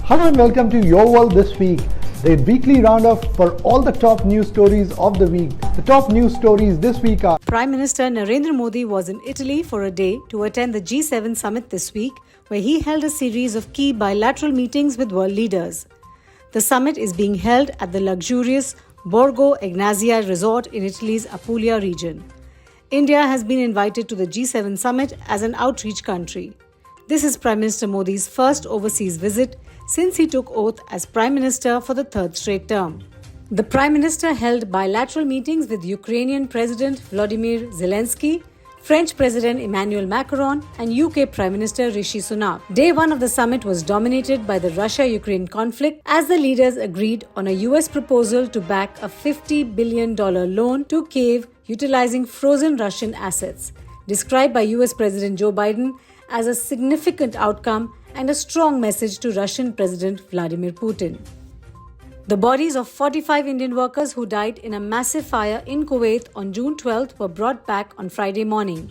Hello and welcome to Your World This Week, the weekly roundup for all the top news stories of the week. The top news stories this week are: Prime Minister Narendra Modi was in Italy for a day to attend the G7 summit this week, where he held a series of key bilateral meetings with world leaders. The summit is being held at the luxurious Borgo Egnazia resort in Italy's Apulia region. India has been invited to the G7 summit as an outreach country. This is Prime Minister Modi's first overseas visit since he took oath as Prime Minister for the third straight term. The Prime Minister held bilateral meetings with Ukrainian President Volodymyr Zelensky, French President Emmanuel Macron, and UK Prime Minister Rishi Sunak. Day one of the summit was dominated by the Russia-Ukraine conflict as the leaders agreed on a US proposal to back a $50 billion loan to Kyiv utilizing frozen Russian assets, described by US President Joe Biden as a significant outcome and a strong message to Russian President Vladimir Putin. The bodies of 45 Indian workers who died in a massive fire in Kuwait on June 12th were brought back on Friday morning.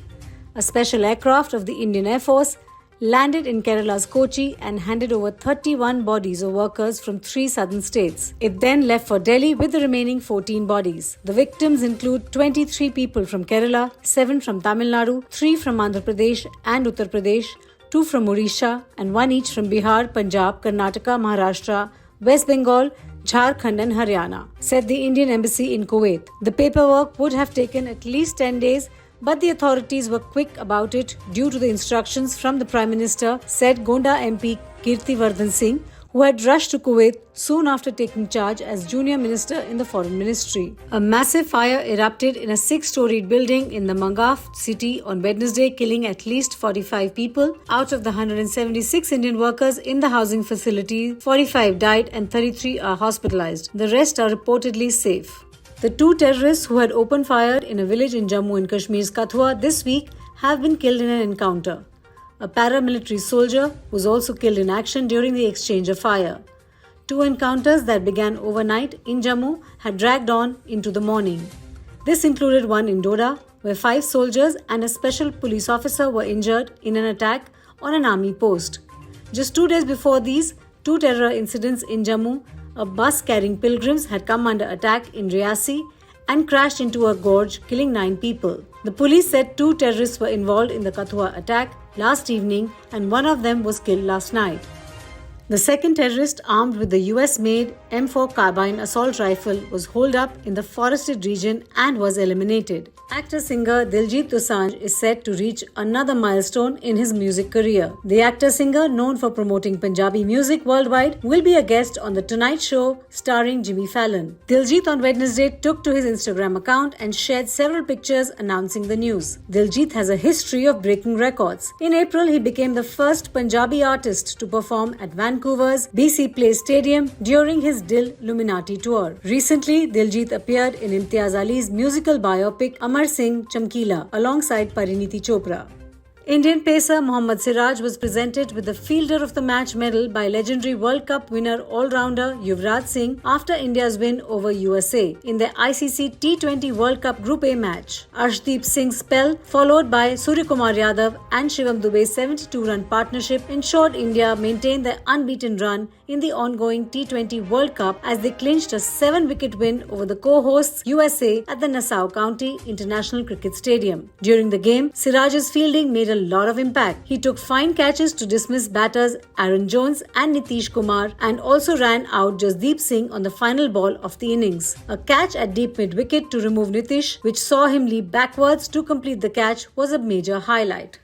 A special aircraft of the Indian Air Force landed in Kerala's Kochi and handed over 31 bodies of workers from 3 southern states. It then left for Delhi with the remaining 14 bodies. The victims include 23 people from Kerala, 7 from Tamil Nadu, 3 from Andhra Pradesh and Uttar Pradesh, 2 from Odisha, and 1 each from Bihar, Punjab, Karnataka, Maharashtra, West Bengal, Jharkhand and Haryana, said the Indian Embassy in Kuwait. The paperwork would have taken at least 10 days, but the authorities were quick about it due to the instructions from the Prime Minister, said Gonda MP Kirti Vardhan Singh, who had rushed to Kuwait soon after taking charge as junior minister in the foreign ministry. A massive fire erupted in a 6-storied building in the Mangaf city on Wednesday, killing at least 45 people. Out of the 176 Indian workers in the housing facility, 45 died and 33 are hospitalized. The rest are reportedly safe. The 2 terrorists who had opened fire in a village in Jammu and Kashmir's Kathua this week have been killed in an encounter. A paramilitary soldier was also killed in action during the exchange of fire. 2 encounters that began overnight in Jammu had dragged on into the morning. This included one in Doda, where 5 soldiers and a special police officer were injured in an attack on an army post. Just 2 days before these 2 terror incidents in Jammu, a bus carrying pilgrims had come under attack in Riyasi and crashed into a gorge, killing 9 people. The police said 2 terrorists were involved in the Kathua attack last evening and one of them was killed last night. The second terrorist, armed with the US-made M4 carbine assault rifle, was holed up in the forested region and was eliminated. Actor-singer Diljit Dosanjh is set to reach another milestone in his music career. The actor-singer, known for promoting Punjabi music worldwide, will be a guest on The Tonight Show starring Jimmy Fallon. Diljit on Wednesday took to his Instagram account and shared several pictures announcing the news. Diljit has a history of breaking records. In April, he became the first Punjabi artist to perform at Vancouver's BC Place Stadium during his Dil Luminati tour. Recently, Diljit appeared in Imtiaz Ali's musical biopic Amar Singh Chamkila alongside Pariniti Chopra. Indian pacer Mohammad Siraj was presented with the Fielder of the Match medal by legendary World Cup winner all-rounder Yuvraj Singh after India's win over USA in the ICC T20 World Cup Group A match. Arshdeep Singh's spell, followed by Suryakumar Yadav and Shivam Dube's 72-run partnership, ensured India maintained their unbeaten run in the ongoing T20 World Cup as they clinched a 7-wicket win over the co-hosts USA at the Nassau County International Cricket Stadium. During the game, Siraj's fielding made a lot of impact. He took fine catches to dismiss batters Aaron Jones and Nitish Kumar and also ran out Jasdeep Singh on the final ball of the innings. A catch at deep mid-wicket to remove Nitish, which saw him leap backwards to complete the catch, was a major highlight.